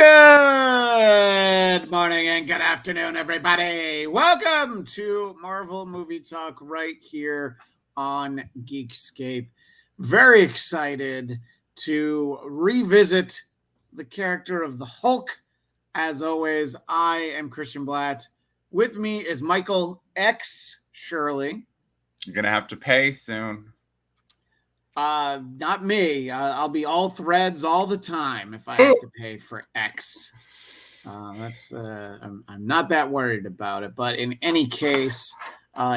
Good morning and good afternoon, everybody. Welcome to Marvel Movie Talk right here on Geekscape. Very excited to revisit the character of the Hulk. As always, I am Christian Bladt. With me is Michael X. Shirley. You're going to have to pay soon. Not me. I'll be all threads all the time if I have to pay for X. I'm not that worried about it. But in any case,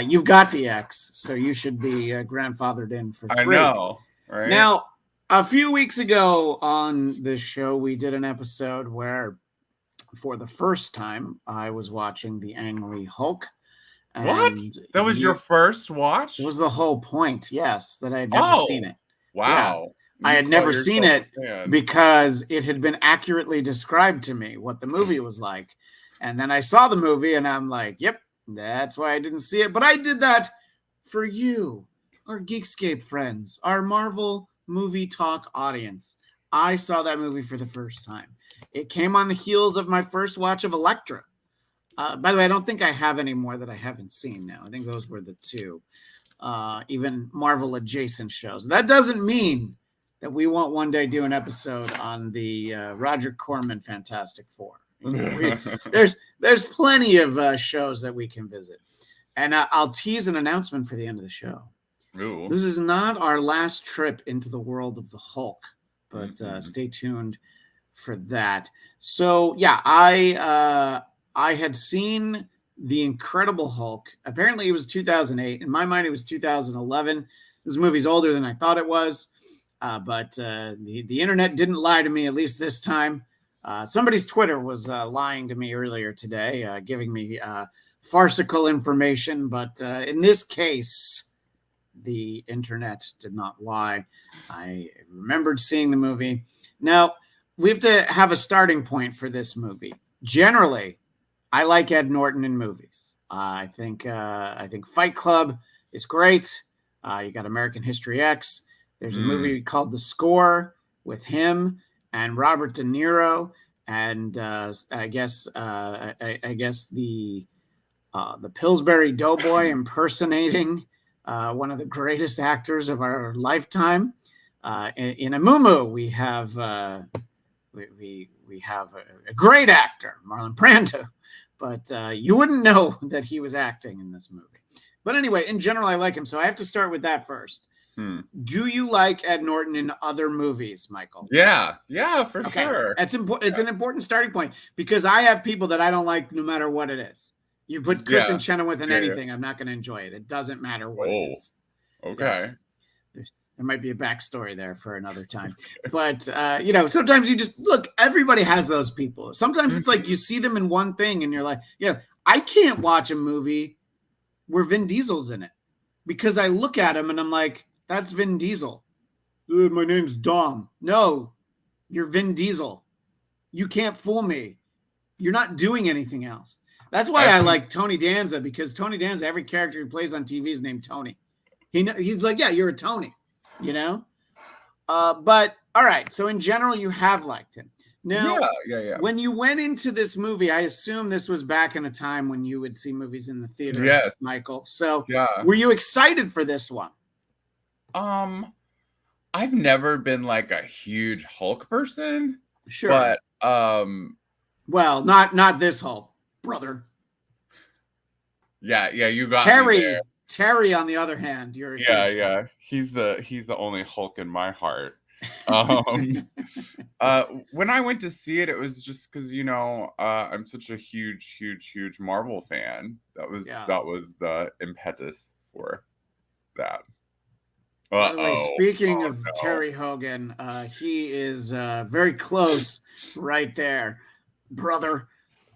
you've got the X, so you should be grandfathered in for free. I know, right? Now, a few weeks ago on this show, we did an episode where, for the first time, I was watching the Ang Lee Hulk. What? That was your first watch? It was the whole point, yes, that I had never seen it. Wow. Yeah. I had never seen it because it had been accurately described to me what the movie was like. And then I saw the movie and I'm like, yep, that's why I didn't see it. But I did that for you, our Geekscape friends, our Marvel Movie Talk audience. I saw that movie for the first time. It came on the heels of my first watch of Elektra. By the way, I don't think I have any more that I haven't seen now. I think those were the two, even Marvel adjacent shows. That doesn't mean that we won't one day do an episode on the Roger Corman Fantastic Four. There's plenty of shows that we can visit. And I'll tease an announcement for the end of the show. Ooh. This is not our last trip into the world of the Hulk, but stay tuned for that. So, yeah, I had seen The Incredible Hulk. Apparently, it was 2008. In my mind, it was 2011. This movie's older than I thought it was, but the internet didn't lie to me, at least this time. Somebody's Twitter was lying to me earlier today, giving me farcical information, but in this case, the internet did not lie. I remembered seeing the movie. Now, we have to have a starting point for this movie. Generally, I like Ed Norton in movies. I think Fight Club is great. You got American History X. There's a movie called The Score with him and Robert De Niro, and I guess the Pillsbury Doughboy impersonating one of the greatest actors of our lifetime. In a Mumu, we have we have a great actor, Marlon Brando. But you wouldn't know that he was acting in this movie. But anyway, in general, I like him. So I have to start with that first. Do you like Ed Norton in other movies, Michael? Yeah, for sure. It's an important starting point because I have people that I don't like no matter what it is. You put Kristen Chenoweth in anything, I'm not going to enjoy it. It doesn't matter what it is. Okay. Yeah. There might be a backstory there for another time. But, sometimes you just, look, everybody has those people. Sometimes it's like you see them in one thing and you're like, I can't watch a movie where Vin Diesel's in it because I look at him and I'm like, that's Vin Diesel. My name's Dom. No, you're Vin Diesel. You can't fool me. You're not doing anything else. That's why I like Tony Danza, because Tony Danza, every character he plays on TV is named Tony. He's like, yeah, you're a Tony. But all right. So in general, you have liked him. Now, when you went into this movie, I assume this was back in a time when you would see movies in the theater, yes, Michael. So were you excited for this one? I've never been like a huge Hulk person. Sure. But well, not this Hulk, brother. Yeah, you got me there. Terry, on the other hand, you're he's the only Hulk in my heart. When I went to see it, it was just because I'm such a huge Marvel fan. That was the impetus for that. By the way, speaking of Terry Hogan, he is very close right there, brother.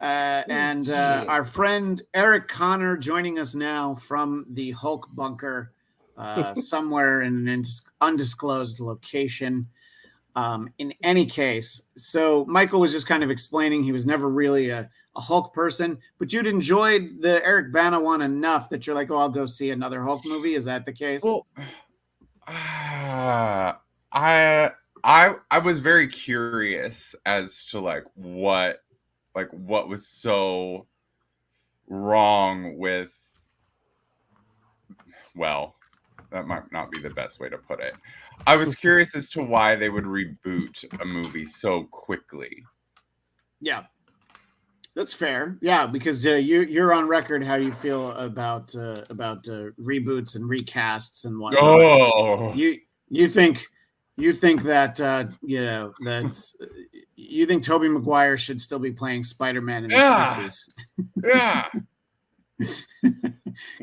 And our friend Eric Conner joining us now from the Hulk bunker, somewhere in an undisclosed location. In any case, so Michael was just kind of explaining he was never really a Hulk person, but you'd enjoyed the Eric Bana one enough that you're like, oh, I'll go see another Hulk movie. Is that the case? Well, I was very curious as to what was so wrong with, well, that might not be the best way to put it. I was curious as to why they would reboot a movie so quickly. Yeah, that's fair. Yeah, because you're on record how you feel about reboots and recasts and whatnot. Oh, you think that you think Tobey Maguire should still be playing Spider-Man in his 50s. Yeah.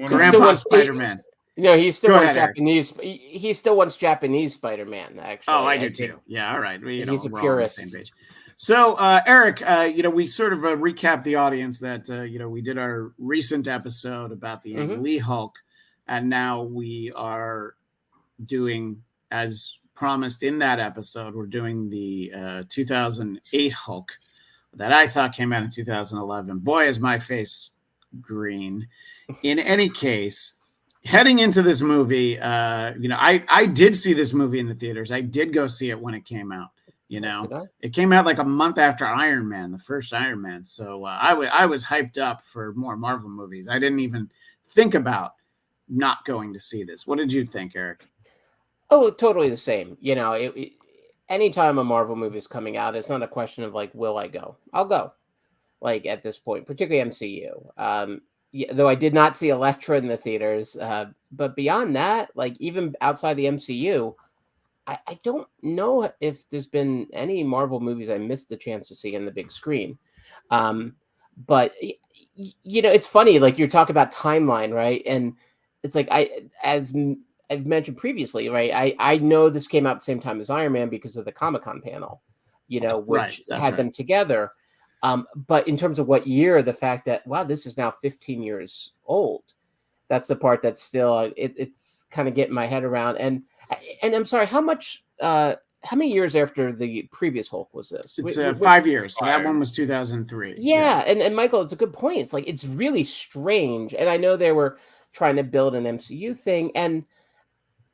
Grandpa Spider-Man. No, he still wants Japanese. He still wants Japanese Spider-Man. Actually, I do too. Yeah, all right. He's a purist. Same page. So, Eric, we sort of recapped the audience that we did our recent episode about the Ang Lee Hulk, and now we are doing, as promised in that episode, we're doing the 2008 Hulk that I thought came out in 2011. Boy, is my face green. In any case, heading into this movie, I did see this movie in the theaters. I did go see it when it came out. It came out like a month after Iron Man, the first Iron Man. So I was hyped up for more Marvel movies. I didn't even think about not going to see this. What did you think, Eric? Oh, totally the same. Anytime a Marvel movie is coming out, it's not a question of will I go? I'll go. At this point, particularly MCU. Though I did not see Elektra in the theaters, but beyond that, even outside the MCU, I don't know if there's been any Marvel movies I missed the chance to see in the big screen. But it's funny, you're talking about timeline, right? And it's as I've mentioned previously, right? I know this came out at the same time as Iron Man because of the Comic-Con panel, which had them together. But in terms of what year, the fact that, wow, this is now 15 years old, that's the part that's still, it's kind of getting my head around. And I'm sorry, how many years after the previous Hulk was this? It's 5 years. So that one was 2003. Yeah. And Michael, it's a good point. It's it's really strange. And I know they were trying to build an MCU thing. And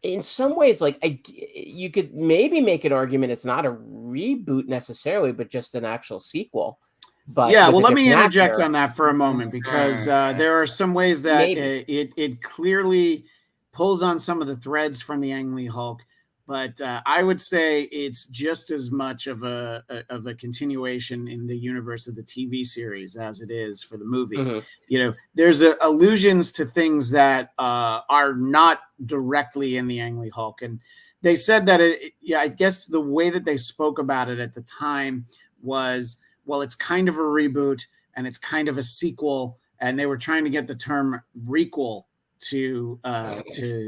in some ways, you could maybe make an argument it's not a reboot necessarily, but just an actual sequel. But yeah, well, let me interject on that for a moment, because there are some ways that it clearly pulls on some of the threads from the Ang Lee Hulk, but I would say it's just as much of a continuation in the universe of the TV series as it is for the movie. Mm-hmm. There's allusions to things that are not directly in the Ang Lee Hulk, and they said that I guess the way that they spoke about it at the time was, well, it's kind of a reboot and it's kind of a sequel, and they were trying to get the term requel to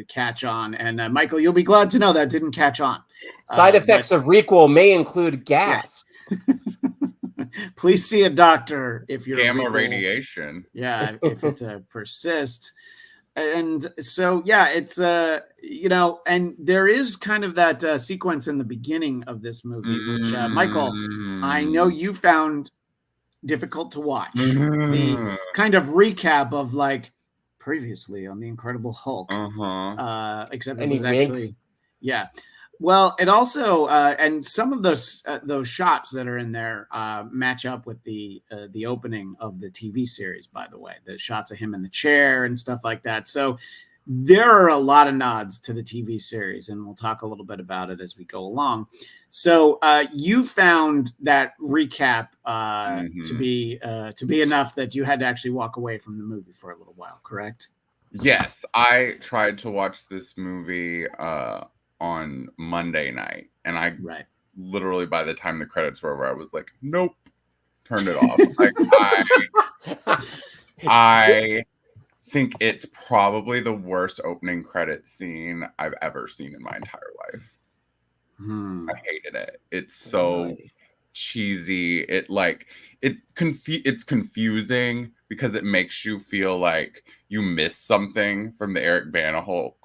catch on. And Michael, you'll be glad to know that didn't catch on. Side effects of requel may include gas. Yeah. Please see a doctor if you're gamma radiation. Yeah, if it persists. And so, yeah, it's and there is kind of that sequence in the beginning of this movie, which Michael, I know you found difficult to watch. The kind of recap of previously on the Incredible Hulk, except it was actually, yeah. Well, it also and some of those shots that are in there match up with the opening of the TV series. By the way, the shots of him in the chair and stuff like that. So there are a lot of nods to the TV series, and we'll talk a little bit about it as we go along. So you found that recap to be enough that you had to actually walk away from the movie for a little while, correct? Yes, I tried to watch this movie on Monday night, and I literally, by the time the credits were over, I was like, nope, turned it off. I think it's probably the worst opening credit scene I've ever seen in my entire life. I hated it. It's so cheesy. It's confusing because it makes you feel like you missed something from the Eric Bana Hulk.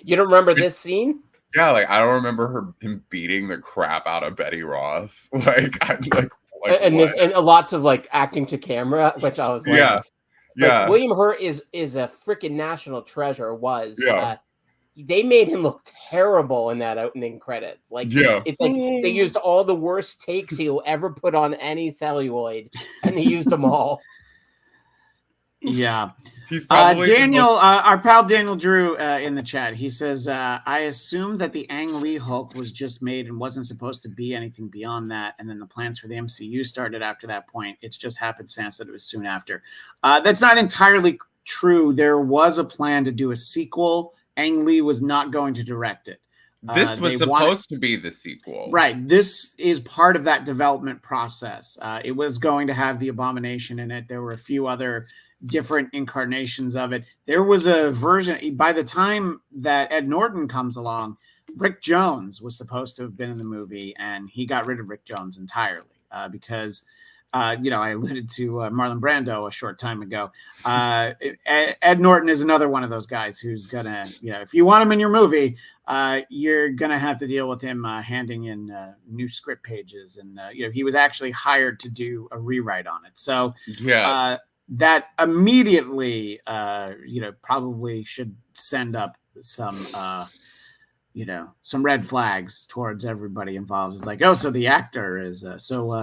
You don't remember this scene? Yeah, I don't remember him beating the crap out of Betty Ross. And lots of acting to camera, which I was yeah. William Hurt is a freaking national treasure. they made him look terrible in that opening credits. Like, it's like they used all the worst takes he'll ever put on any celluloid, and they used them all. Yeah. He's probably Daniel, our pal Daniel Drew in the chat, he says, I assume that the Ang Lee Hulk was just made and wasn't supposed to be anything beyond that. And then the plans for the MCU started after that point. It's just happenstance that it was soon after. That's not entirely true. There was a plan to do a sequel. Ang Lee was not going to direct it. This was supposed to be the sequel. Right. This is part of that development process. It was going to have the Abomination in it. There were a few other different incarnations of it. There was a version, by the time that Ed Norton comes along, Rick Jones was supposed to have been in the movie, and he got rid of Rick Jones entirely because, I alluded to Marlon Brando a short time ago. Ed Norton is another one of those guys who's gonna, if you want him in your movie, you're gonna have to deal with him handing in new script pages, and he was actually hired to do a rewrite on it. So that immediately, probably should send up some, some red flags towards everybody involved. It's like, so the actor is,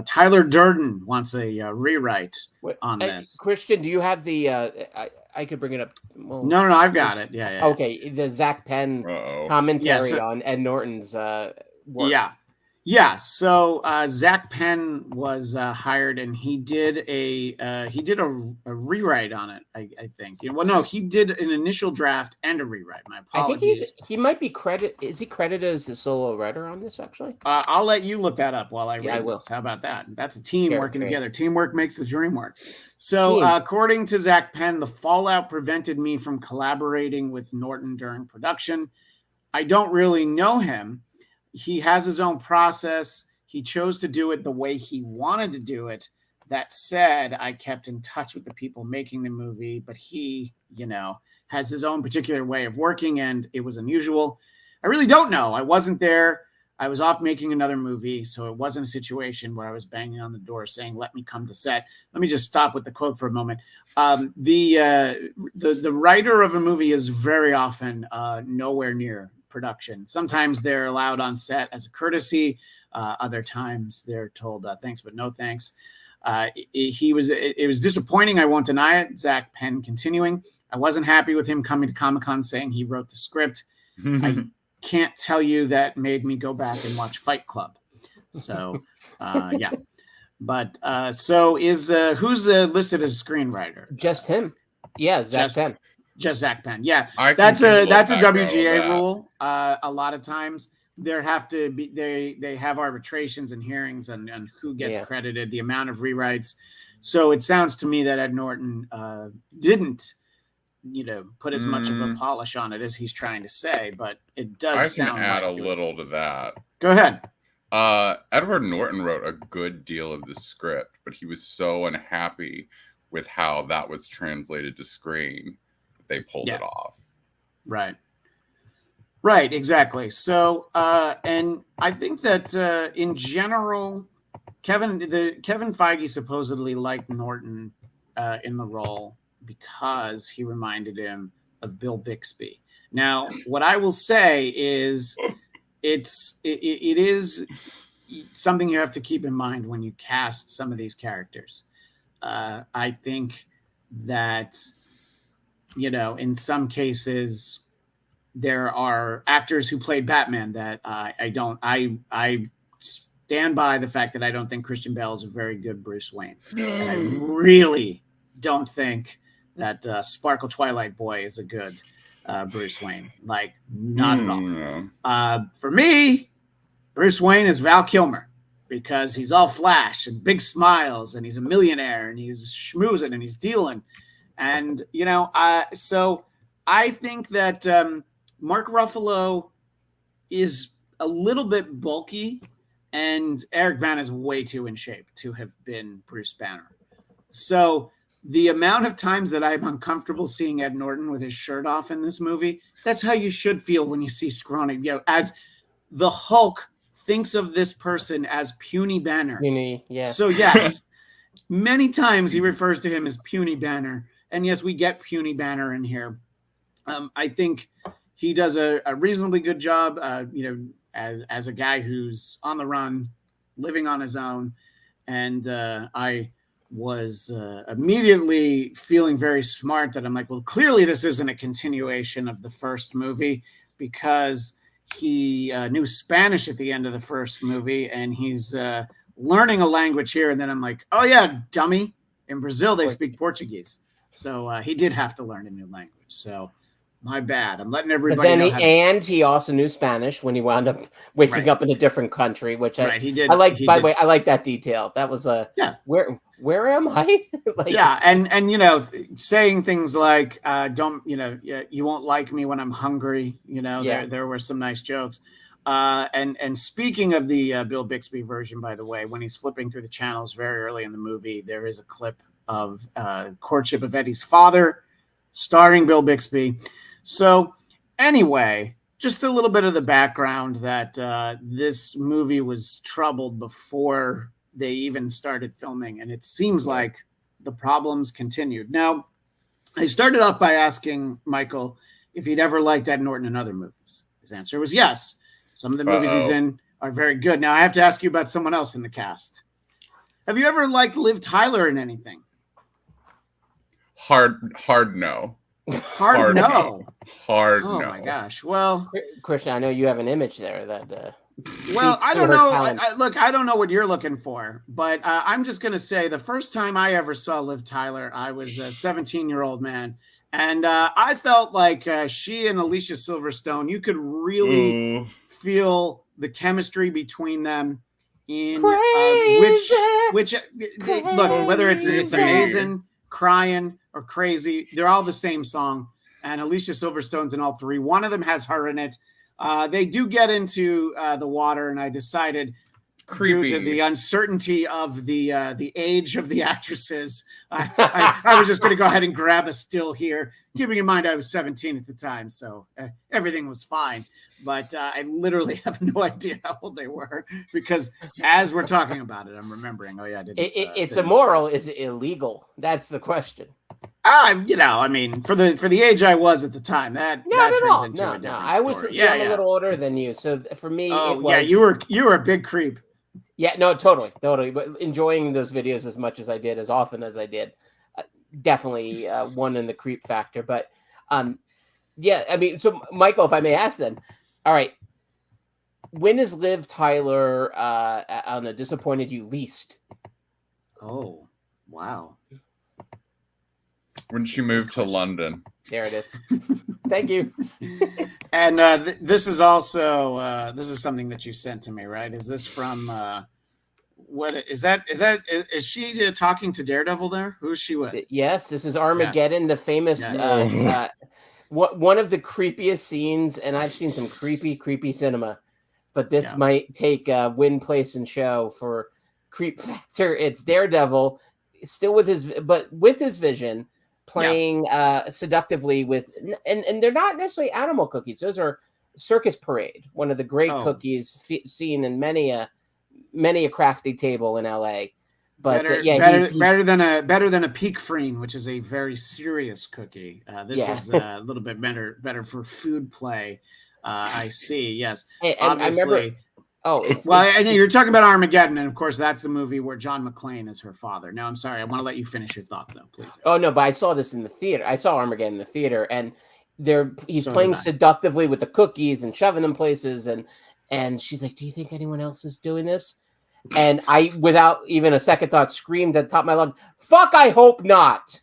Tyler Durden wants a rewrite on this. Christian, do you have the, I could bring it up. Well, no, I've got it. Yeah. Okay. The Zach Penn commentary on Ed Norton's work. Yeah, so Zach Penn was hired, and he did a rewrite on it. I think. Well, no, he did an initial draft and a rewrite. My apologies. I think he might be credited. Is he credited as a solo writer on this? Actually, I'll let you look that up while I read. I will. This. How about that? That's a team working together. Teamwork makes the dream work. So, according to Zach Penn, the fallout prevented me from collaborating with Norton during production. I don't really know him. He has his own process. He chose to do it the way he wanted to do it. That said, I kept in touch with the people making the movie, but he, has his own particular way of working, and it was unusual. I really don't know. I wasn't there. I was off making another movie, so it wasn't a situation where I was banging on the door saying, "Let me come to set." Let me just stop with the quote for a moment. The writer of a movie is very often nowhere near production. Sometimes they're allowed on set as a courtesy. Other times they're told thanks, but no thanks. It was disappointing. I won't deny it. Zach Penn continuing. I wasn't happy with him coming to Comic-Con saying he wrote the script. I can't tell you that made me go back and watch Fight Club. So, yeah. But so is who's listed as a screenwriter? Just him. Yeah, Zach Penn. Just Zach Penn. Yeah, that's a WGA rule. A lot of times there have to be they have arbitrations and hearings on who gets credited, the amount of rewrites. So it sounds to me that Ed Norton didn't, put as much of a polish on it as he's trying to say, but it does sound. I can add a little to that. Go ahead. Edward Norton wrote a good deal of the script, but he was so unhappy with how that was translated to screen. They pulled it off. Right, exactly. So, and I think that in general, Kevin Feige supposedly liked Norton in the role because he reminded him of Bill Bixby. Now, what I will say is, it is something you have to keep in mind when you cast some of these characters. I think that, in some cases, there are actors who played Batman that I stand by the fact that I don't think Christian Bale is a very good Bruce Wayne. And I really don't think that Sparkle Twilight Boy is a good Bruce Wayne. Like, not at all. For me, Bruce Wayne is Val Kilmer because he's all flash and big smiles and he's a millionaire and he's schmoozing and he's dealing. And, so I think that Mark Ruffalo is a little bit bulky and Eric Bana is way too in shape to have been Bruce Banner. So the amount of times that I'm uncomfortable seeing Ed Norton with his shirt off in this movie, that's how you should feel when you see scrawny, as the Hulk thinks of this person as Puny Banner. Puny, yeah. So yes, many times he refers to him as Puny Banner. And yes, we get Puny Banner in here. I think, he does a reasonably good job, as a guy who's on the run, living on his own. And I was immediately feeling very smart that I'm like, well, clearly this isn't a continuation of the first movie, because he knew Spanish at the end of the first movie, and he's learning a language here. And then I'm like, oh yeah, dummy. In Brazil, they speak Portuguese. So he did have to learn a new language. So my bad. I'm letting everybody know. He also knew Spanish when he wound up waking up in a different country, which he did. I like. By the way, I like that detail. That was where am I? And saying things like, you won't like me when I'm hungry. There were some nice jokes. And speaking of the Bill Bixby version, by the way, when he's flipping through the channels very early in the movie, there is a clip of courtship of Eddie's father, starring Bill Bixby. So anyway, just a little bit of the background that this movie was troubled before they even started filming, and it seems like the problems continued. Now, I started off by asking Michael if he'd ever liked Ed Norton in other movies. His answer was yes. Some of the movies he's in are very good. Now, I have to ask you about someone else in the cast. Have you ever liked Liv Tyler in anything? Hard no. Hard no. Oh my gosh. Well, Christian, I know you have an image there that. Well, I don't know. I don't know what you're looking for, but I'm just going to say the first time I ever saw Liv Tyler, I was a 17-year-old man. And I felt like she and Alicia Silverstone, you could really feel the chemistry between them in which look, whether it's Amazing, Crying, or Crazy, they're all the same song. And Alicia Silverstone's in all three. One of them has her in it. They do get into the water, and I decided, due to the uncertainty of the age of the actresses, I was just going to go ahead and grab a still here, keeping in mind I was 17 at the time, so everything was fine. But I literally have no idea how old they were, because as we're talking about it, I'm remembering. Oh yeah, I did. It's immoral. Is it illegal? That's the question. I mean, for the age I was at the time, that turns into a different I was story. I'm a little older than you, so for me, it was, yeah, you were a big creep. Yeah, no, totally. But enjoying those videos as much as I did, as often as I did, definitely one in the creep factor. But yeah, I mean, so Michael, if I may ask then, all right, when is Liv Tyler on a disappointed you least? Oh, wow. When she moved to London. There it is. Thank you. And this is also this is something that you sent to me, right? Is this from what is that? Is she talking to Daredevil there? Who's she with? Yes, this is Armageddon, the famous one of the creepiest scenes, and I've seen some creepy cinema, but this might take win, place, and show for creep factor. It's Daredevil, still with his vision, playing seductively with, and they're not necessarily animal cookies. Those are Circus Parade, one of the great cookies seen in many a crafty table in LA. But better than a Peak Freen, which is a very serious cookie. This is a little bit better for food play. I see. Yes, and obviously. I remember, I know you're talking about Armageddon, and of course that's the movie where John McClane is her father. Now, I'm sorry, I want to let you finish your thought, though, please. Oh no, but I saw this in the theater. I saw Armageddon in the theater, and he's playing seductively with the cookies and shoving them places, and she's like, "Do you think anyone else is doing this?" And I, without even a second thought, screamed at the top of my lungs, "Fuck, I hope not."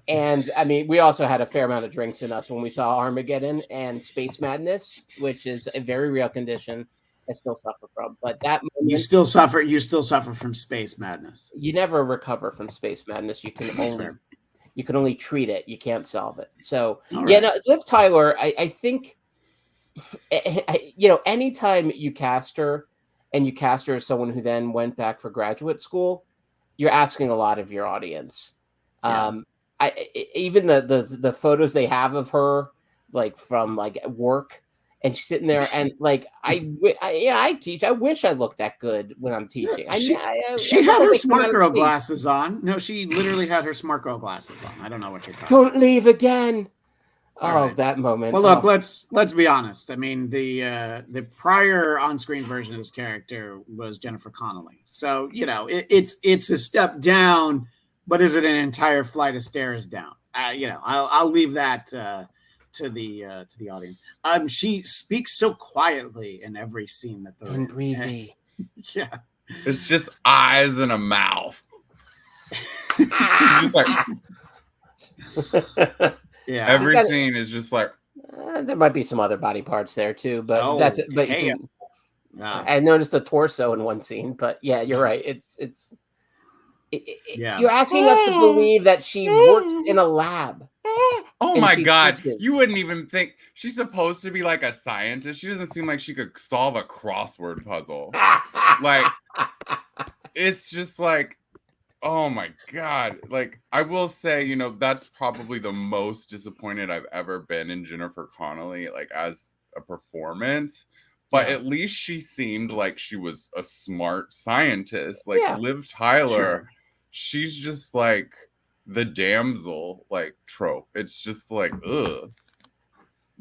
And I mean, we also had a fair amount of drinks in us when we saw Armageddon and Space Madness, which is a very real condition I still suffer from. But that moment, you still suffer from Space Madness. You never recover from Space Madness. You can only treat it. You can't solve it. So Liv Tyler, I think, anytime you cast her, and you cast her as someone who then went back for graduate school, you're asking a lot of your audience. Even the photos they have of her, like from like work, and she's sitting there, and like I teach. I wish I looked that good when I'm teaching. She had her smart girl glasses on. No, she literally had her smart girl glasses on. I don't know what you're talking about. Don't leave again. Oh, right. That moment. Well, look, let's be honest. I mean, the prior on-screen version of this character was Jennifer Connelly. So, you know, it's a step down, but is it an entire flight of stairs down? You know, I'll leave that to the audience. She speaks so quietly in every scene that they're and breathy. Yeah. It's just eyes and a mouth. Just like yeah. Every scene is just like there might be some other body parts there too, but that's it. But I noticed a torso in one scene, but yeah, you're right. You're asking us to believe that she works in a lab. Oh my God. Teaches. You wouldn't even think she's supposed to be like a scientist. She doesn't seem like she could solve a crossword puzzle. Like, it's just like, oh my God. Like, I will say, you know, that's probably the most disappointed I've ever been in Jennifer Connelly, like as a performance. But at least she seemed like she was a smart scientist. Like Liv Tyler, she's just like the damsel like trope. It's just like, ugh.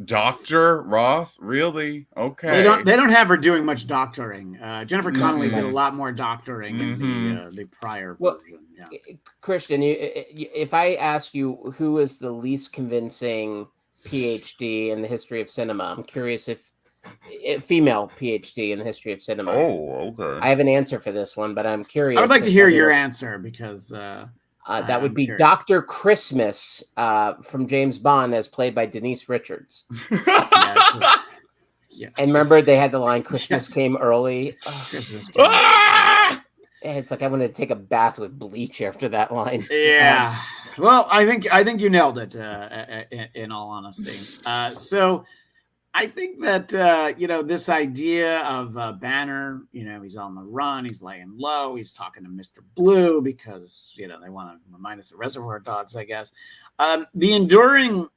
Dr. Ross, really? Okay. They don't have her doing much doctoring. Jennifer Connelly did a lot more doctoring in the prior version. Yeah. Christian, if I ask you who is the least convincing PhD in the history of cinema, I'm curious if female PhD in the history of cinema. Oh, okay. I have an answer for this one, but I'm curious. I would like to hear your answer because that would be Dr. Christmas from James Bond, as played by Denise Richards. Yeah. And remember, they had the line "Christmas came early." Christmas came early. It's like I want to take a bath with bleach after that line. Yeah. Well, I think you nailed it. In all honesty, so. I think that, you know, this idea of Banner, you know, he's on the run, he's laying low, he's talking to Mr. Blue because, you know, they want to remind us of Reservoir Dogs, I guess. The enduring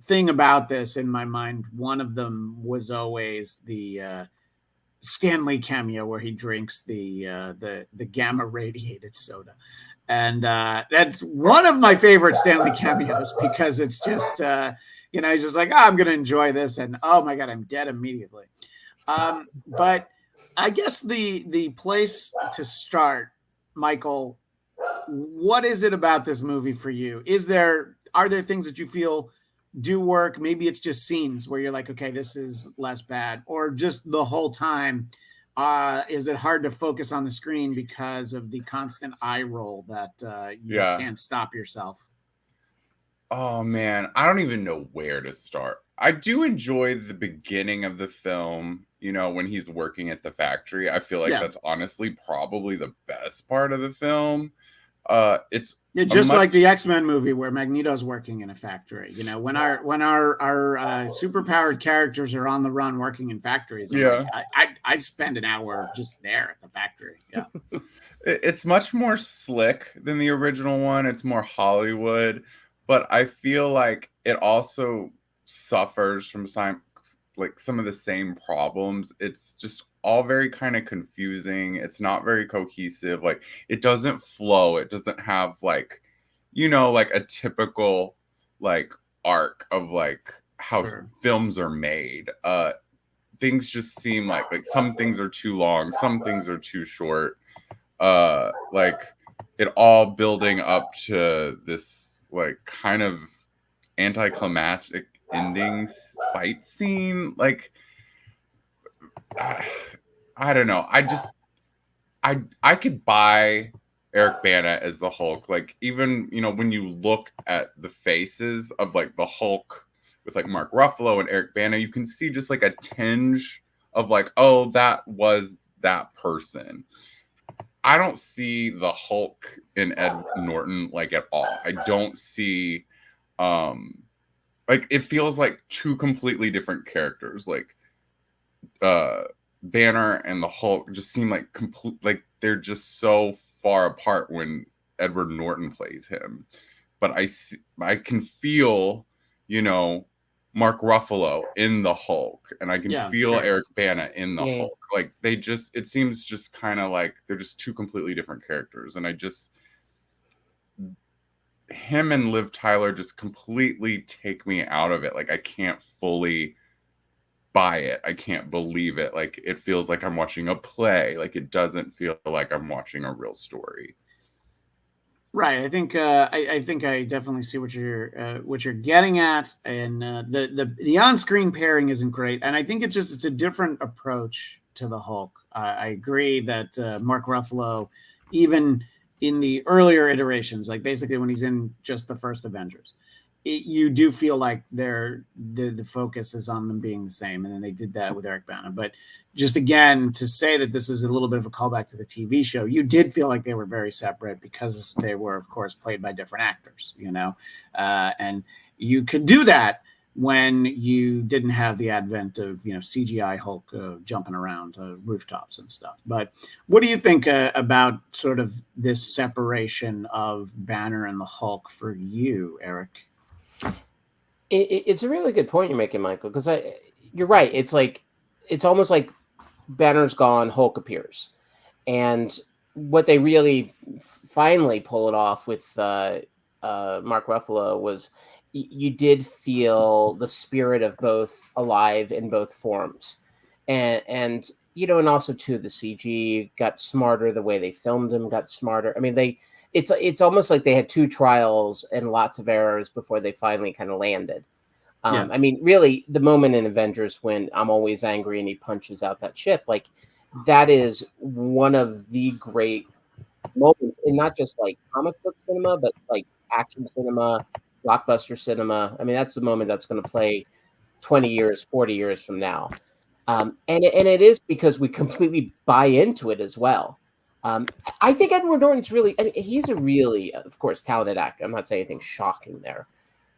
thing about this in my mind, one of them was always the Stanley cameo where he drinks the gamma radiated soda. And that's one of my favorite Stanley cameos because it's just... you know, he's just like, I'm going to enjoy this. And, oh, my God, I'm dead immediately. But I guess the place to start, Michael, what is it about this movie for you? Are there things that you feel do work? Maybe it's just scenes where you're like, okay, this is less bad. Or just the whole time, is it hard to focus on the screen because of the constant eye roll that you can't stop yourself? Oh man, I don't even know where to start. I do enjoy the beginning of the film, you know, when he's working at the factory. I feel like that's honestly probably the best part of the film. It's just like the X-Men movie where Magneto's working in a factory. You know, when our superpowered characters are on the run working in factories, I spend an hour just there at the factory. Yeah. It's much more slick than the original one. It's more Hollywood. But I feel like it also suffers from some of the same problems. It's just all very kind of confusing. It's not very cohesive. Like, it doesn't flow. It doesn't have like, you know, like a typical like arc of like how films are made. Things just seem like some things are too long, some things are too short. Like it all building up to this like kind of anticlimactic endings fight scene. Like I don't know. I could buy Eric Bana as the Hulk. Like, even, you know, when you look at the faces of like the Hulk with like Mark Ruffalo and Eric Bana, you can see just like a tinge of like, oh, that was that person. I don't see the Hulk in Ed Norton like at all. I don't see like it feels like two completely different characters. Like Banner and the Hulk just seem like like they're just so far apart when Edward Norton plays him. But I can feel, you know, Mark Ruffalo in the Hulk, and I can feel Eric Bana in the Hulk. Like it seems just kind of like they're just two completely different characters, and him and Liv Tyler just completely take me out of it. Like I can't fully buy it. I can't believe it. Like it feels like I'm watching a play. Like it doesn't feel like I'm watching a real story. Right. I think I definitely see what you're getting at, and the on-screen pairing isn't great, and I think it's a different approach to the Hulk. I agree that Mark Ruffalo, even in the earlier iterations, like basically when he's in just the first Avengers, you do feel like the focus is on them being the same, and then they did that with Eric Bana. But just again, to say that this is a little bit of a callback to the TV show, you did feel like they were very separate because they were, of course, played by different actors, and you could do that when you didn't have the advent of CGI Hulk jumping around rooftops and stuff. But what do you think about sort of this separation of Banner and the Hulk for you, Eric? It's a really good point you're making, Michael, because you're right. It's almost like Banner's gone, Hulk appears. And what they really finally pulled off with Mark Ruffalo was you did feel the spirit of both alive in both forms. And also too, the CG got smarter, the way they filmed him got smarter. I mean, it's almost like they had two trials and lots of errors before they finally kind of landed. Yeah. I mean, really, the moment in Avengers when I'm always angry and he punches out that ship, like that is one of the great moments in not just like comic book cinema, but like action cinema, blockbuster cinema. I mean, that's the moment that's going to play 20 years, 40 years from now. And it is because we completely buy into it as well. I think Edward Norton's really, he's a really, of course, talented actor. I'm not saying anything shocking there.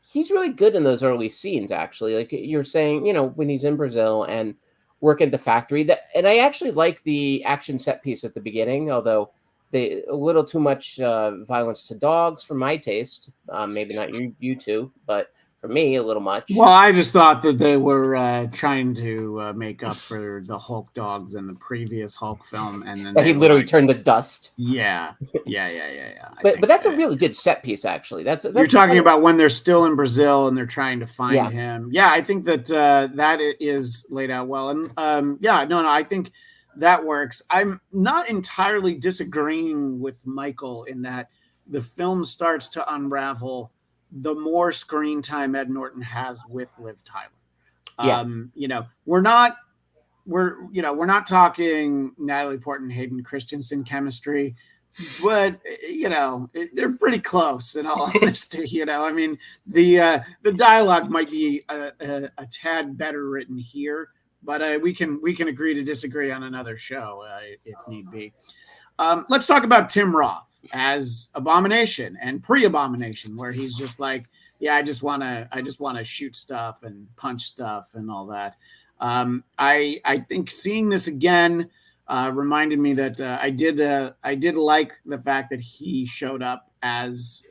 He's really good in those early scenes, actually. Like you're saying, when he's in Brazil and working at the factory. And I actually like the action set piece at the beginning, although a little too much violence to dogs for my taste. Maybe not you two, but for me, a little much. Well, I just thought that they were trying to make up for the Hulk dogs in the previous Hulk film, and then he literally turned to dust. Yeah. But that's a really good set piece, actually. That's you're talking about when they're still in Brazil and they're trying to find him. Yeah, I think that that is laid out well, and I think that works. I'm not entirely disagreeing with Michael in that the film starts to unravel the more screen time Ed Norton has with Liv Tyler. We're not talking Natalie Portman, Hayden Christensen chemistry, but they're pretty close in all honesty. I mean, the dialogue might be a tad better written here, but we can agree to disagree on another show if need be. Let's talk about Tim Roth as Abomination and pre-Abomination, where he's just like, I just want to shoot stuff and punch stuff and all that. I think seeing this again reminded me that I did like the fact that he showed up as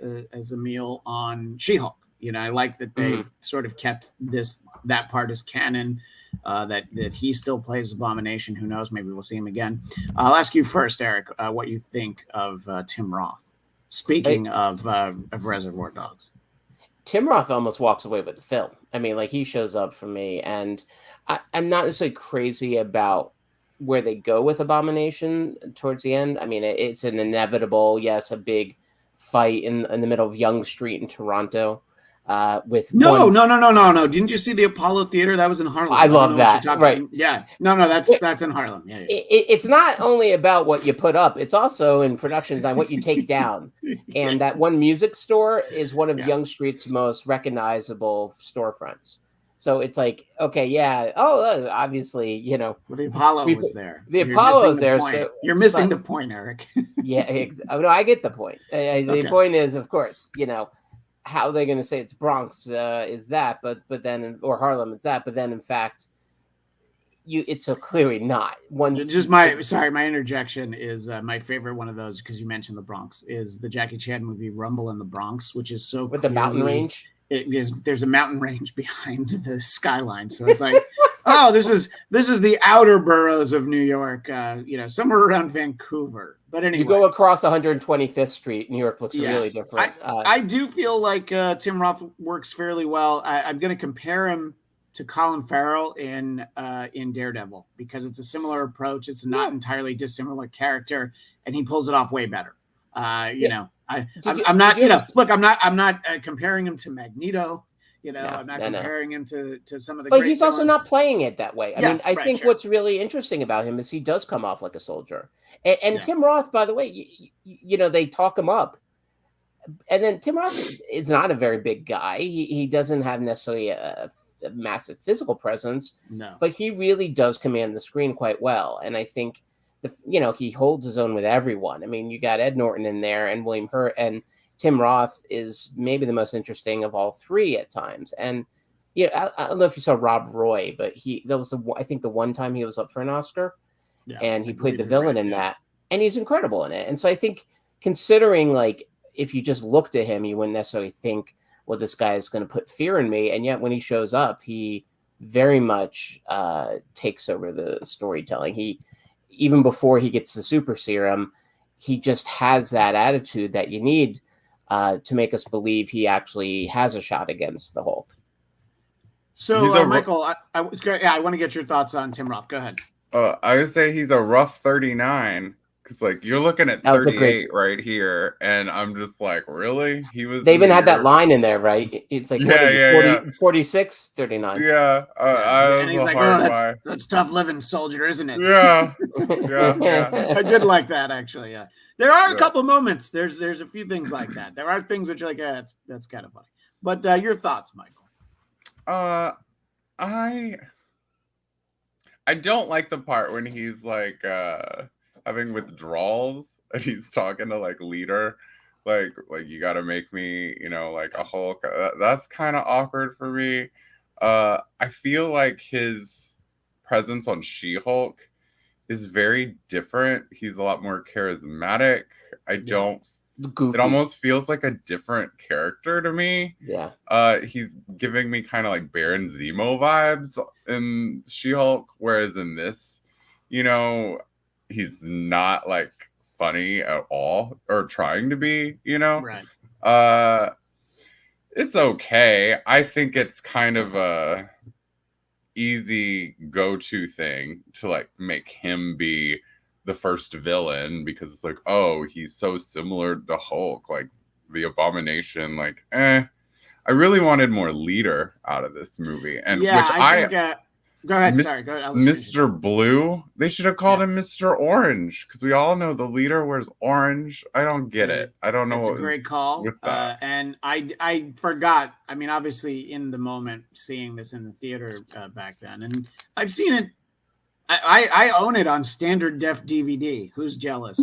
Emil on She-Hulk. I like that they sort of kept that part as canon. That he still plays Abomination. Who knows? Maybe we'll see him again. I'll ask you first, Eric, what you think of Tim Roth. Speaking of Reservoir Dogs, Tim Roth almost walks away with the film. I mean, like he shows up for me, and I'm not necessarily crazy about where they go with Abomination towards the end. I mean, it's an inevitable, a big fight in the middle of Yonge Street in Toronto. No. Didn't you see the Apollo Theater? That was in Harlem. I love that. Right. Yeah. No, that's in Harlem. Yeah. It's not only about what you put up, it's also in production design, what you take down. And that one music store is one of Yonge Street's most recognizable storefronts. So it's like, okay, obviously, Well, the Apollo was there. The Apollo was there. So you're missing the point, Eric. No, I get the point. The point is, of course, how they're going to say it's Bronx is that, but then, or Harlem it's that, but then in fact, it's so clearly not. My interjection is my favorite one of those, because you mentioned the Bronx, is the Jackie Chan movie Rumble in the Bronx, which is so with the mountain range. There's a mountain range behind the skyline, so it's like Oh, this is the outer boroughs of New York, somewhere around Vancouver. But anyway, you go across 125th Street, New York looks really different. I do feel like Tim Roth works fairly well. I'm going to compare him to Colin Farrell in Daredevil because it's a similar approach. It's not entirely dissimilar character, and he pulls it off way better. I'm not comparing him to Magneto. I'm not comparing him to some of the. But he's also not playing it that way. I think sure. What's really interesting about him is he does come off like a soldier. And Tim Roth, by the way, they talk him up. And then Tim Roth is not a very big guy. He doesn't have necessarily a massive physical presence. No. But he really does command the screen quite well. And I think, he holds his own with everyone. You got Ed Norton in there and William Hurt, and Tim Roth is maybe the most interesting of all three at times. And, I don't know if you saw Rob Roy, but that was I think the one time he was up for an Oscar, and he played the villain in that, and he's incredible in it. And so I think, considering if you just looked at him, you wouldn't necessarily think, well, this guy is going to put fear in me. And yet when he shows up, he very much takes over the storytelling. Even before he gets the super serum, he just has that attitude that you need to make us believe he actually has a shot against the Hulk. So, Michael, I want to get your thoughts on Tim Roth. Go ahead. I would say he's a rough 39 because, you're looking at 38 right here, and I'm just like, really? They even had that line in there, right? It's like 46, 39. Yeah. And he's like, that's tough living, soldier, isn't it? Yeah. Yeah. I did like that, actually. Yeah. There are a couple moments. There's a few things like that. There are things that you're like, that's kind of funny. But your thoughts, Michael? I don't like the part when he's having withdrawals and he's talking to leader, like you got to make me, a Hulk. That's kind of awkward for me. I feel like his presence on She-Hulk is very different. He's a lot more charismatic. Goofy. It almost feels like a different character to me. Yeah. He's giving me kind of like Baron Zemo vibes in She-Hulk, whereas in this, he's not funny at all or trying to be, Right. It's okay. I think it's kind of a easy go-to thing to make him be the first villain because it's he's so similar to Hulk, the Abomination. I really wanted more leader out of this movie, and go ahead. Sorry, go ahead. Mr. Blue. They should have called him Mr. Orange because we all know the leader wears orange. I don't get it. I don't know. It's a great call. With that. And I forgot. Obviously, in the moment, seeing this in the theater back then, and I've seen it. I own it on standard def DVD. Who's jealous?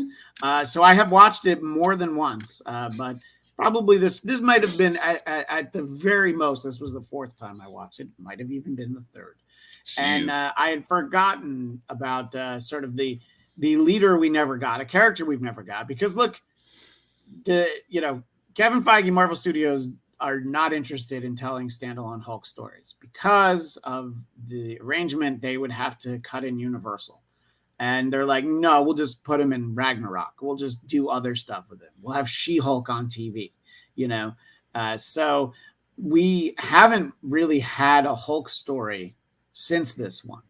So I have watched it more than once, but probably this might have been at the very most. This was the fourth time I watched it. Might have even been the third. Jeez. And I had forgotten about sort of the leader we never got, a character we've never got. Because look, Kevin Feige, Marvel Studios are not interested in telling standalone Hulk stories because of the arrangement. They would have to cut in Universal, and they're like, no, we'll just put him in Ragnarok. We'll just do other stuff with him. We'll have She-Hulk on TV, so we haven't really had a Hulk story since this one,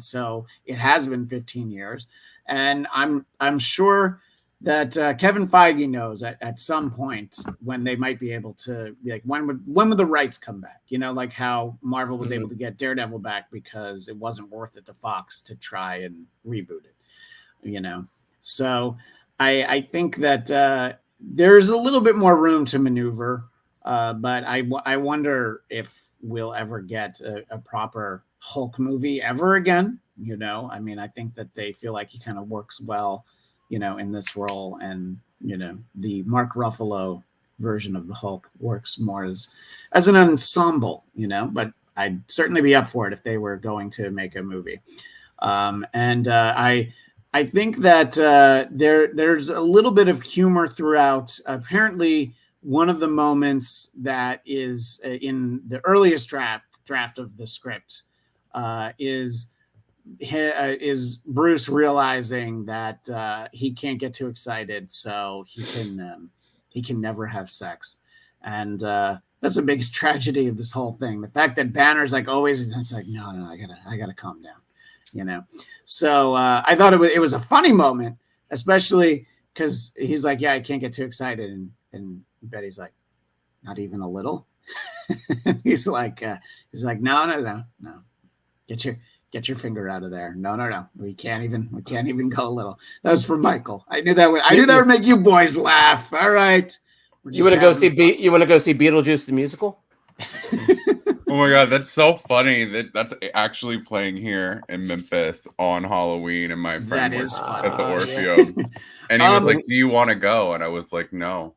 so it has been 15 years, and I'm sure that Kevin Feige knows at some point when they might be able to be when would the rights come back? Like how Marvel was able to get Daredevil back because it wasn't worth it to Fox to try and reboot it. So I think that there's a little bit more room to maneuver, but I wonder if we'll ever get a proper Hulk movie ever again. I think that they feel like he kind of works well in this role, and the Mark Ruffalo version of the Hulk works more as an ensemble, but I'd certainly be up for it if they were going to make a movie. And I think that there's a little bit of humor throughout. Apparently, one of the moments that is in the earliest draft of the script is Bruce realizing that he can't get too excited, so he can never have sex, and that's the biggest tragedy of this whole thing. The fact that Banner's like always, it's like no, I gotta calm down, So I thought it was a funny moment, especially because he's like, yeah, I can't get too excited, and Betty's like, not even a little. he's like, no, get your finger out of there. No, we can't even go a little. That was for Michael. I knew that would make you boys laugh. All right. You want to go see Beetlejuice the musical? Oh my god, that's so funny that's actually playing here in Memphis on Halloween, and my friend was at the Orpheum, and he was like, "Do you want to go?" And I was like, "No."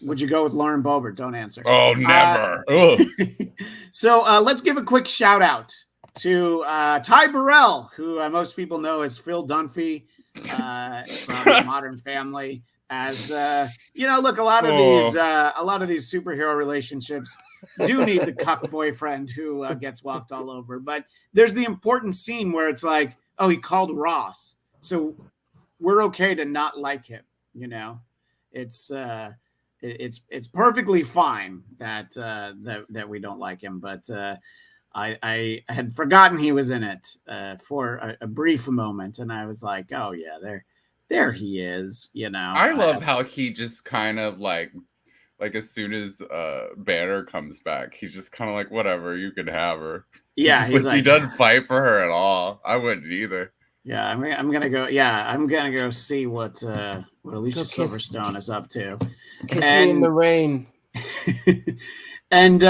Would you go with Lauren Boebert? Don't answer. Oh, never. So let's give a quick shout out to Ty Burrell, who most people know as Phil Dunphy from Modern Family. As look, a lot of these superhero relationships do need the cuck boyfriend who gets walked all over. But there's the important scene where it's like, oh, he called Ross, so we're okay to not like him. It's perfectly fine that we don't like him, but I had forgotten he was in it for a brief moment, and I was like, oh yeah, there he is. I love how he just kind of like as soon as Banner comes back, he's just kind of like, whatever, you can have her. Yeah, he doesn't fight for her at all. I wouldn't either. Yeah, I'm gonna go. Yeah, I'm gonna go see what Alicia Silverstone is up to. Kiss me in the rain. And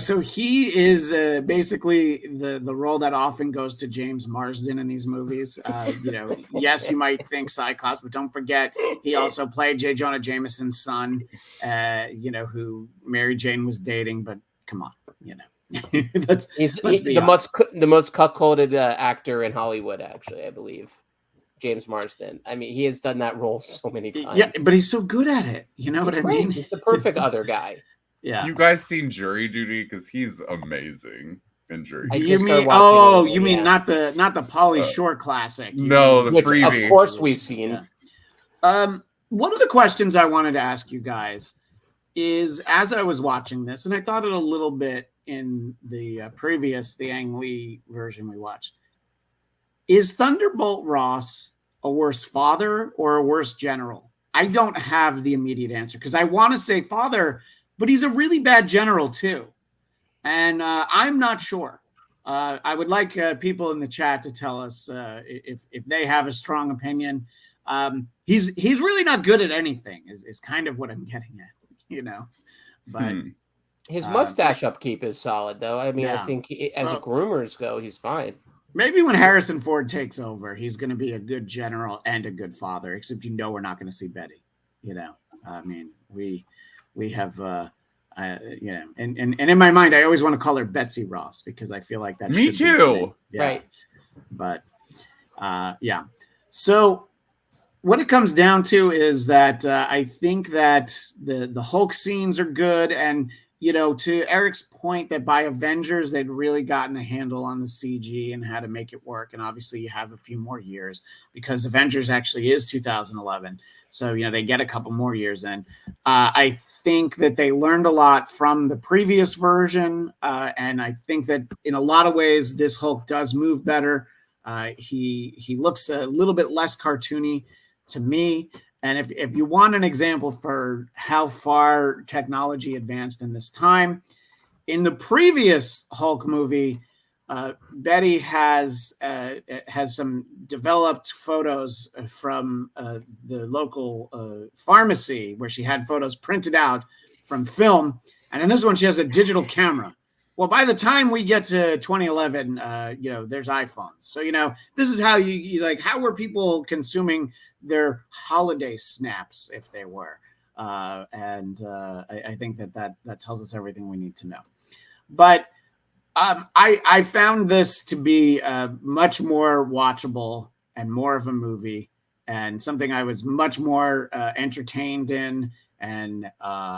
so he is basically the role that often goes to James Marsden in these movies. Yes, you might think Cyclops, but don't forget he also played J. Jonah Jameson's son. Who Mary Jane was dating. But come on, he's the most cuckolded actor in Hollywood, actually, I believe. James Marsden. I mean, he has done that role so many times. Yeah, but he's so good at it. You know what I mean? He's the perfect other guy. Yeah. You guys seen Jury Duty? Because he's amazing in Jury Duty. You mean not the Pauly Shore classic? No, the freebie. Of course we've seen. Yeah. One of the questions I wanted to ask you guys is, as I was watching this, and I thought it a little bit in the the Ang Lee version we watched, is Thunderbolt Ross a worse father or a worse general? I don't have the immediate answer because I want to say father, but he's a really bad general too. And I'm not sure. I would like people in the chat to tell us if they have a strong opinion. He's really not good at anything is kind of what I'm getting at, but his mustache upkeep is solid though. I mean, I think as groomers go, he's fine. Maybe when Harrison Ford takes over, he's going to be a good general and a good father, except we're not going to see Betty. I mean, we have, and in my mind, I always want to call her Betsy Ross because I feel like that. Me too. Yeah. Right. But yeah. So what it comes down to is that I think that the Hulk scenes are good, and to Eric's point that by Avengers they'd really gotten a handle on the CG and how to make it work, and obviously you have a few more years because Avengers actually is 2011. So, they get a couple more years in. I think that they learned a lot from the previous version. And I think that in a lot of ways, this Hulk does move better. He looks a little bit less cartoony to me. And if you want an example for how far technology advanced in this time, in the previous Hulk movie, Betty has some developed photos from the local pharmacy where she had photos printed out from film. And in this one, she has a digital camera. Well, by the time we get to 2011, there's iPhones. So, this is how you like, how were people consuming their holiday snaps if they were? I think that tells us everything we need to know. But I found this to be much more watchable and more of a movie and something I was much more entertained in and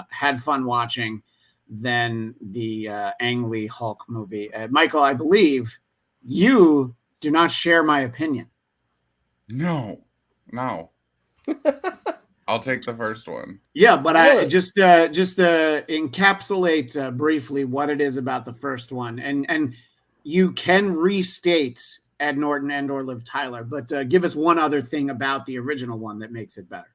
had fun watching than the Ang Lee Hulk movie. Michael, I believe you do not share my opinion. No. I'll take the first one. Yeah, but Really? I just encapsulate briefly what it is about the first one, and you can restate Ed Norton and or Liv Tyler, but give us one other thing about the original one that makes it better.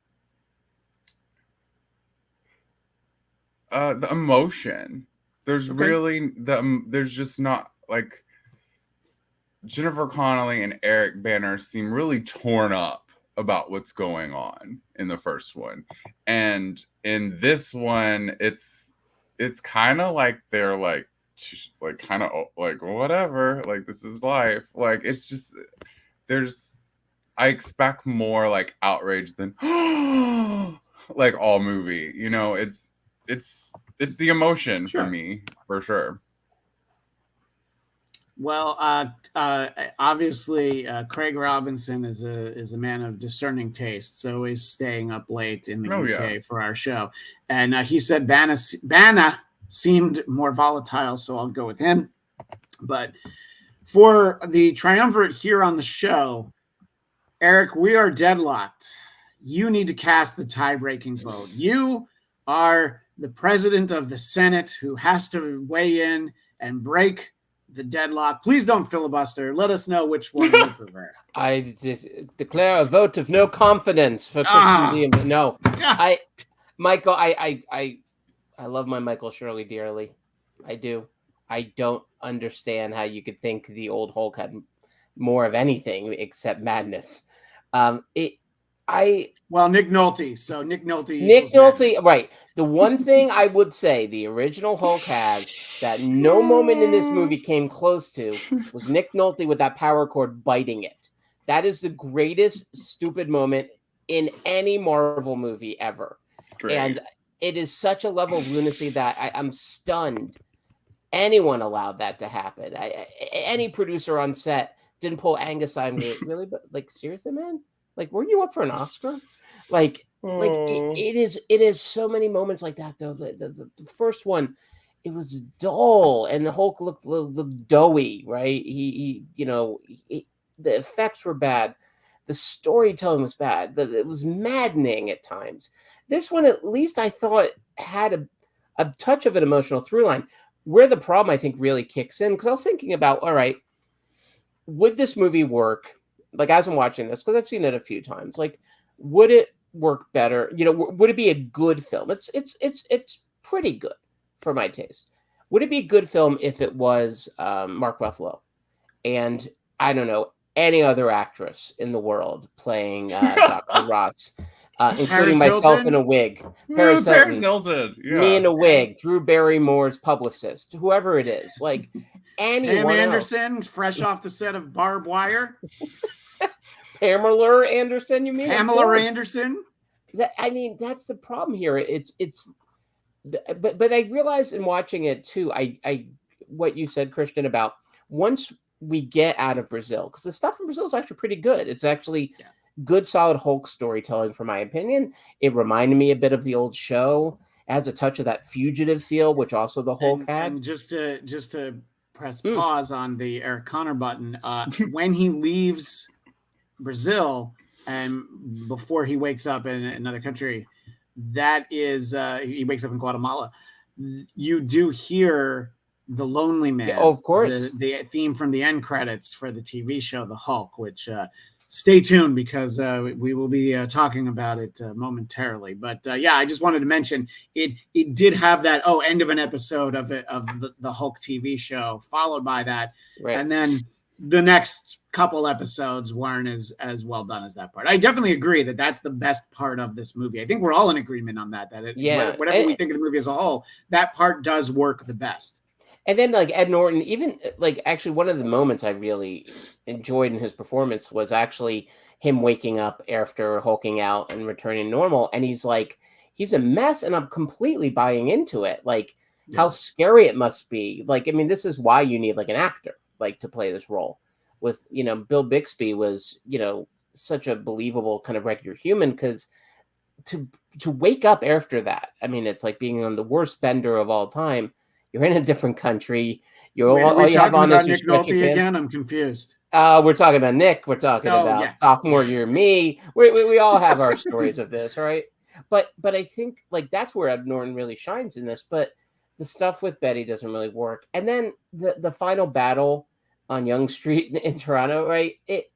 The emotion. There's really there's just not like Jennifer Connelly and Eric Banner seem really torn up about what's going on in the first one, and in this one it's kind of like they're like kind of like whatever, like this is life, like it's just I expect more like outrage than like all movie, you know. It's the emotion for me, for sure. Well, obviously, Craig Robinson is a man of discerning tastes, always staying up late in the UK for our show. And he said Banna seemed more volatile, so I'll go with him. But for the triumvirate here on the show, Eric, we are deadlocked. You need to cast the tie-breaking vote. You are the president of the Senate who has to weigh in and break the deadlock. Please don't filibuster. Let us know which one you prefer. I declare a vote of no confidence for Christian Diaz. No, Michael, I love my Michael Shirley dearly. I do. I don't understand how you could think the old Hulk had more of anything except madness. Nick Nolte. So Nick Nolte. Nick Nolte, right. The one thing I would say the original Hulk has that no moment in this movie came close to was Nick Nolte with that power cord biting it. That is the greatest stupid moment in any Marvel movie ever. Great. And it is such a level of lunacy that I'm stunned anyone allowed that to happen. Any producer on set didn't pull Angus on me. Really? But like, seriously, man? Like, weren't you up for an Oscar? It is so many moments like that, though. The first one, it was dull, and the Hulk looked doughy, right? He the effects were bad. The storytelling was bad. It was maddening at times. This one, at least, I thought had a touch of an emotional through line. Where the problem, I think, really kicks in, because I was thinking about, all right, would this movie work? Like, as I'm watching this, because I've seen it a few times, like, would it work better? You know, would it be a good film? It's pretty good for my taste. Would it be a good film if it was Mark Ruffalo and, I don't know, any other actress in the world playing Dr. Ross, including Paris myself Hilton? In a wig, Paris Hilton, me in a wig, Drew Barrymore's publicist, whoever it is, like anyone Pam Anderson, fresh off the set of Barbed Wire. Pamela Anderson, you mean? Pamela Anderson? That's the problem here. But I realized in watching it too, I what you said, Christian, about once we get out of Brazil, because the stuff in Brazil is actually pretty good. It's actually good, solid Hulk storytelling, for my opinion. It reminded me a bit of the old show. It has a touch of that fugitive feel, which also the Hulk had. And just to press pause on the Eric Conner button, when he leaves Brazil and before he wakes up in another country, that is he wakes up in Guatemala, you do hear The Lonely Man. Yeah, of course. The theme from the end credits for the TV show The Hulk, which stay tuned, because we will be talking about it momentarily. But I just wanted to mention it did have that end of an episode of the Hulk TV show, followed by that, right. And then the next couple episodes weren't as well done as that part. I definitely agree that that's the best part of this movie. I think we're all in agreement on that. Whatever we think of the movie as a whole, that part does work the best. And then, like, Ed Norton, even, like, actually one of the moments I really enjoyed in his performance was actually him waking up after hulking out and returning normal. And he's like, he's a mess, and I'm completely buying into it. Like, how scary it must be. Like, I mean, this is why you need, like, an actor, like, to play this role. With, Bill Bixby was, such a believable kind of regular human, because to wake up after that. I mean, it's like being on the worst bender of all time. You're in a different country. All you have on is your Nick Nolte stretchy pants. again? I'm confused. We're talking about Nick. We're talking about yes. sophomore year me. We all have our stories of this, right? But I think like that's where Ed Norton really shines in this. But the stuff with Betty doesn't really work. And then the final battle on Yonge Street in Toronto, right? It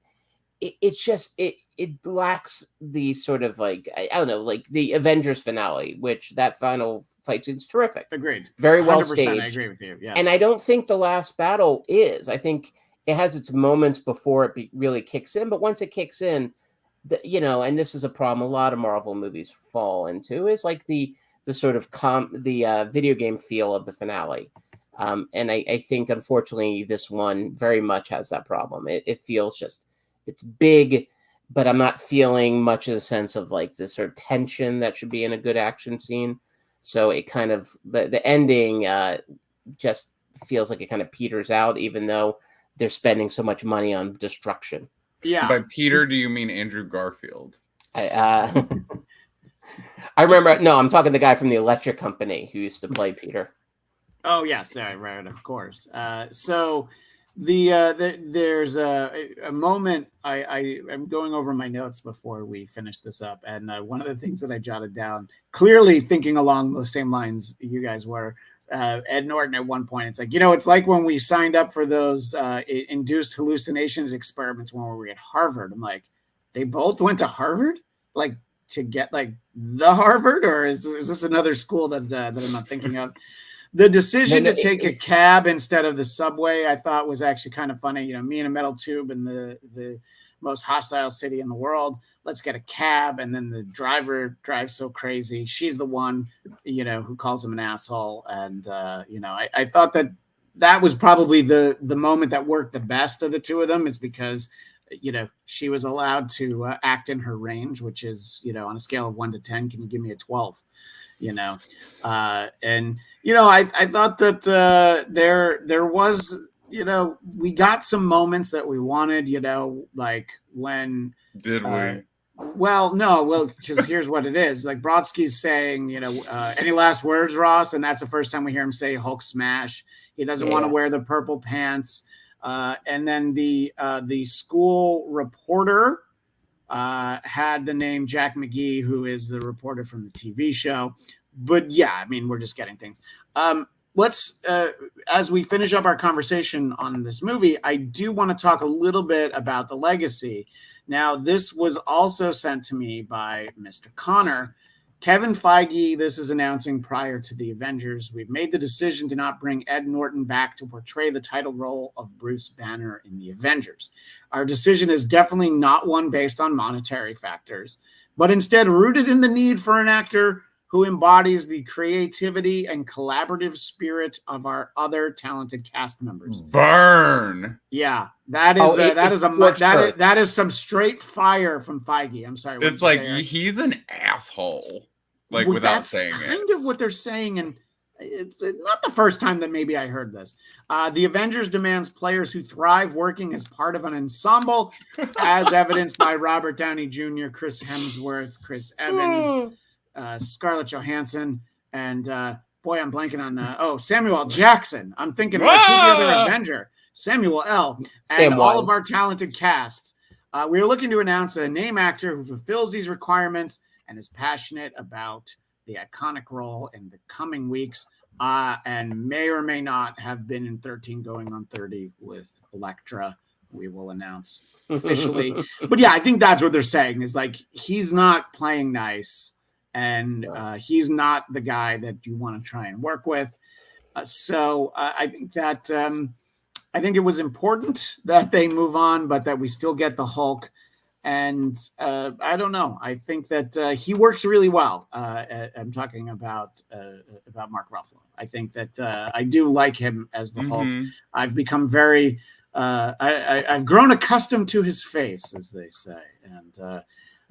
lacks the sort of like I don't know, like the Avengers finale, which that final fight scene's terrific. Agreed. Very well staged. I agree with you. Yeah. And I don't think the last battle is. I think it has its moments before it really kicks in, but once it kicks in, and this is a problem a lot of Marvel movies fall into, is like the sort of video game feel of the finale. And I think unfortunately this one very much has that problem. It feels just, it's big, but I'm not feeling much of the sense of like this sort of tension that should be in a good action scene. So it kind of, the ending just feels like it kind of peters out, even though they're spending so much money on destruction. Yeah. By Peter, do you mean Andrew Garfield? I remember, no, I'm talking the guy from the Electric Company who used to play Peter. Oh, yes. Right, of course. So there's a moment, I'm going over my notes before we finish this up. And one of the things that I jotted down, clearly thinking along the same lines you guys were, Ed Norton at one point, it's like, it's like when we signed up for those induced hallucinations experiments when we were at Harvard. I'm like, they both went to Harvard, like to get like the Harvard, or is this another school that I'm not thinking of? The decision to take a cab instead of the subway, I thought was actually kind of funny. Me in a metal tube in the most hostile city in the world. Let's get a cab. And then the driver drives so crazy. She's the one, who calls him an asshole. And, I thought that was probably the moment that worked the best of the two of them, is because, she was allowed to act in her range, which is, on a scale of 1 to 10, can you give me a 12? I thought that there was, we got some moments that we wanted, like when did we? Because here's what it is. Like Brodsky's saying, any last words, Ross? And that's the first time we hear him say Hulk smash. He doesn't want to wear the purple pants. And then the school reporter had the name Jack McGee, who is the reporter from the TV show. But yeah, I mean, we're just getting things. Let's, as we finish up our conversation on this movie, I do want to talk a little bit about the legacy. Now, this was also sent to me by Mr. Conner. Kevin Feige, this is announcing prior to the Avengers, we've made the decision to not bring Ed Norton back to portray the title role of Bruce Banner in the Avengers. Our decision is definitely not one based on monetary factors, but instead rooted in the need for an actor who embodies the creativity and collaborative spirit of our other talented cast members. Burn. Yeah, that is some straight fire from Feige. I'm sorry. It's like he's an asshole. Like, without saying it. That's kind of what they're saying, and it's not the first time that maybe I heard this. The Avengers demands players who thrive working as part of an ensemble, as evidenced by Robert Downey Jr., Chris Hemsworth, Chris Evans, Scarlett Johansson, and boy, I'm blanking on Samuel Jackson. I'm thinking, who's the other Avenger? Samuel L. And all of our talented cast. We are looking to announce a name actor who fulfills these requirements and is passionate about the iconic role in the coming weeks, and may or may not have been in 13 going on 30 with Elektra. We will announce officially. But yeah, I think that's what they're saying, is like, he's not playing nice, and he's not the guy that you want to try and work with. So I think that I think it was important that they move on, but that we still get the Hulk. And I don't know. I think that he works really well. I'm talking about Mark Ruffalo. I think that I do like him as the Hulk. I've become very I've grown accustomed to his face, as they say, and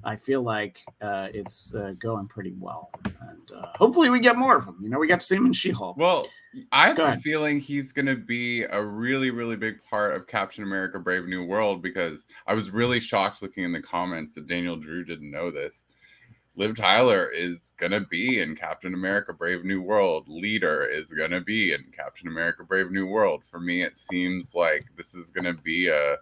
I feel like it's going pretty well. And hopefully we get more of him. We got to see him in She-Hulk. Well, I have a feeling he's going to be a really, really big part of Captain America Brave New World, because I was really shocked looking in the comments that Daniel Drew didn't know this. Liv Tyler is going to be in Captain America Brave New World. Leader is going to be in Captain America Brave New World. For me, it seems like this is going to be a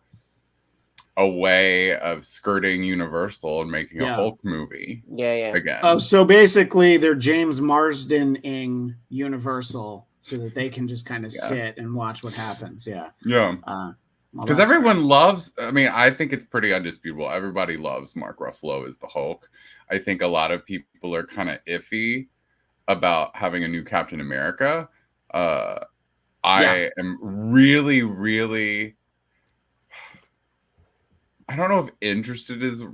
way of skirting Universal and making a Hulk movie. Yeah. Again. Oh, so basically they're James Marsden-ing Universal so that they can just kind of sit and watch what happens. Yeah. Because everyone loves, I mean, I think it's pretty undisputable. Everybody loves Mark Ruffalo as the Hulk. I think a lot of people are kind of iffy about having a new Captain America. I am really, really, I don't know if interested is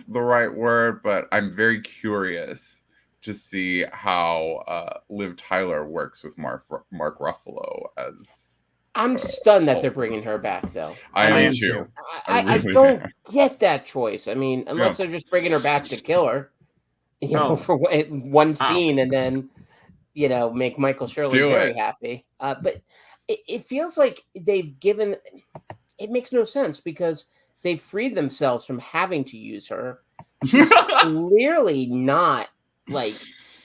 the right word, but I'm very curious to see how Liv Tyler works with Mark Ruffalo as. I'm stunned that they're bringing her back, though. I am too. I don't get that choice. I mean, unless they're just bringing her back to kill her, for one scene and then, make Michael Shirley very happy. But it feels like they've given. It makes no sense because they've freed themselves from having to use her. She's clearly not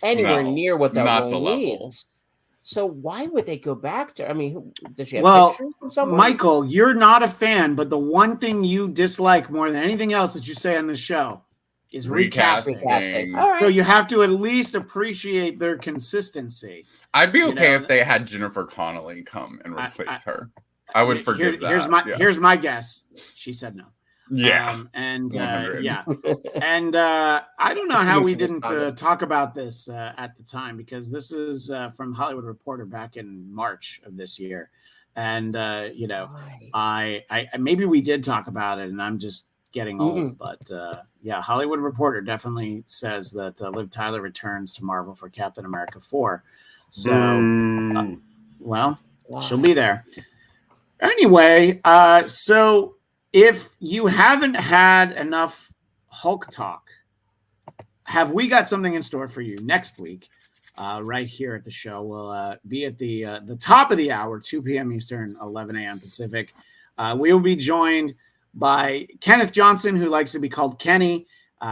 anywhere near what that role needs. So why would they go back to? I mean, does she have pictures of someone? Michael, you're not a fan, but the one thing you dislike more than anything else that you say on this show is recasting. All right. So you have to at least appreciate their consistency. I'd be okay if they had Jennifer Connelly come and replace her. I would forgive that. Here's my guess. She said no. Yeah. And I don't know how we didn't talk about this at the time, because this is from Hollywood Reporter back in March of this year. And, I maybe we did talk about it and I'm just getting old, but Hollywood Reporter definitely says that Liv Tyler returns to Marvel for Captain America 4. So, she'll be there. Anyway, so if you haven't had enough Hulk talk, have we got something in store for you next week? Right here at the show, we'll be at the top of the hour, 2 p.m. Eastern, 11 a.m. Pacific. We will be joined by Kenneth Johnson, who likes to be called Kenny.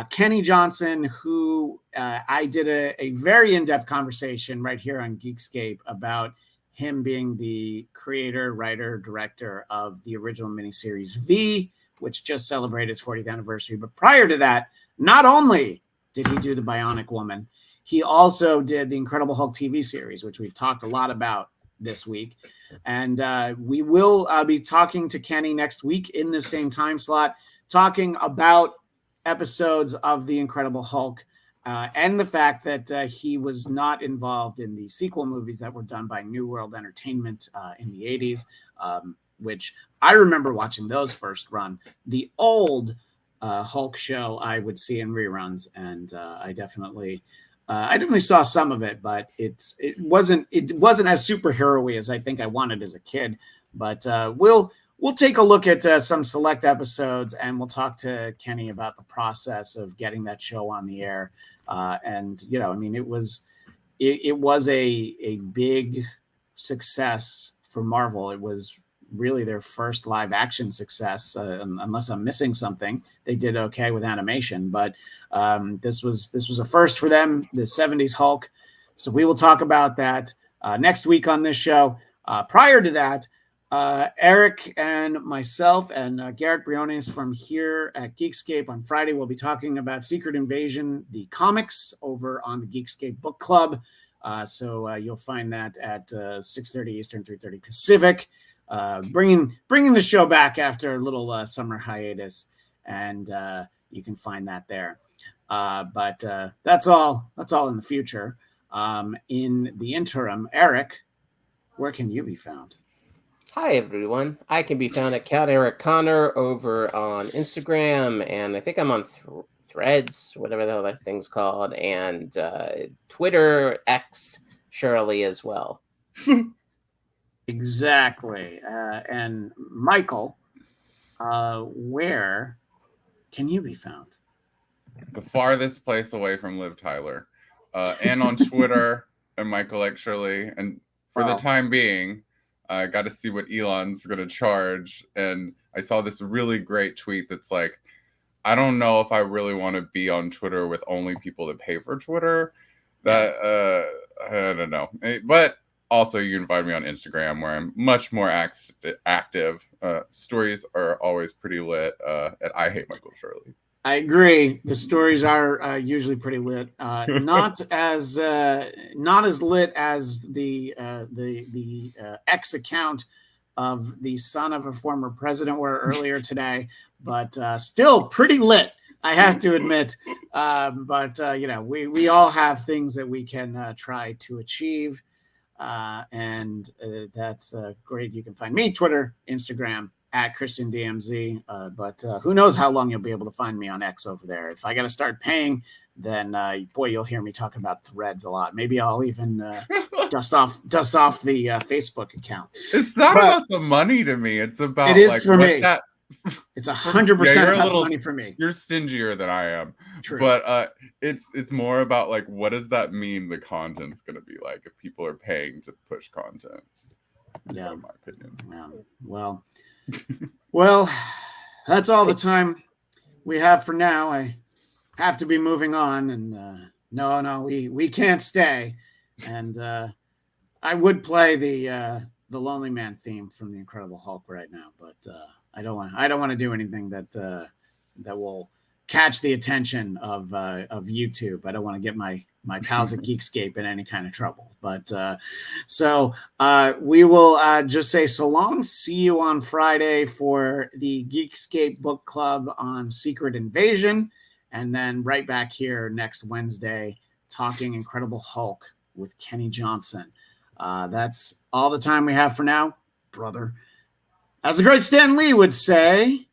Kenny Johnson, who I did a very in-depth conversation right here on Geekscape about him being the creator, writer, director of the original miniseries V, which just celebrated its 40th anniversary. But prior to that, not only did he do the Bionic Woman, he also did the Incredible Hulk TV series, which we've talked a lot about this week. And we will be talking to Kenny next week in the same time slot, talking about episodes of the Incredible Hulk and the fact that he was not involved in the sequel movies that were done by New World Entertainment in the 80s, which I remember watching those first run. The old Hulk show I would see in reruns, and I definitely saw some of it, but it wasn't as superhero-y as I think I wanted as a kid. But we'll take a look at some select episodes, and we'll talk to Kenny about the process of getting that show on the air. It was a big success for Marvel. It was really their first live action success, unless I'm missing something. They did okay with animation, but this was a first for them, the 70s Hulk. So we will talk about that next week on this show. Prior to that, Eric and myself and Garrett Briones from here at Geekscape on Friday will be talking about Secret Invasion, the comics, over on the Geekscape Book Club. So you'll find that at 6:30 Eastern, 3:30 Pacific. Bringing the show back after a little summer hiatus, and you can find that there. But that's all in the future. In the interim, Eric, where can you be found? Hi, everyone. I can be found at Count Eric Conner over on Instagram, and I think I'm on Threads, whatever the hell that thing's called, and Twitter, X, Shirley as well. Exactly. And Michael, where can you be found? The farthest place away from Liv Tyler. And on Twitter, and Michael X Shirley. And for the time being, I got to see what Elon's going to charge. And I saw this really great tweet that's like, I don't know if I really want to be on Twitter with only people that pay for Twitter. That I don't know. But also, you can find me on Instagram, where I'm much more active. Stories are always pretty lit. And I hate Michael Shirley. I agree. The stories are usually pretty lit. Not as lit as the X account of the son of a former president were earlier today, but still pretty lit, I have to admit. But we all have things that we can try to achieve, and that's great. You can find me Twitter, Instagram at Christian DMZ, but who knows how long you'll be able to find me on X over there. If I got to start paying, then boy, you'll hear me talking about Threads a lot. Maybe I'll even dust off the Facebook account. It's not about the money to me. It's about it is for me. It's 100% about money for me. You're stingier than I am. True. But it's more about like, what does that mean the content's going to be like if people are paying to push content? Yeah, in my opinion. Yeah. Well, that's all the time we have for now. I have to be moving on, and no, we can't stay. And I would play the Lonely Man theme from The Incredible Hulk right now, but I don't want to do anything that will catch the attention of YouTube. I don't want to get my pals at Geekscape in any kind of trouble. But so we will just say so long. See you on Friday for the Geekscape Book Club on Secret Invasion, and then right back here next Wednesday talking Incredible Hulk with Kenny Johnson. That's all the time we have for now, brother. As the great Stan Lee would say,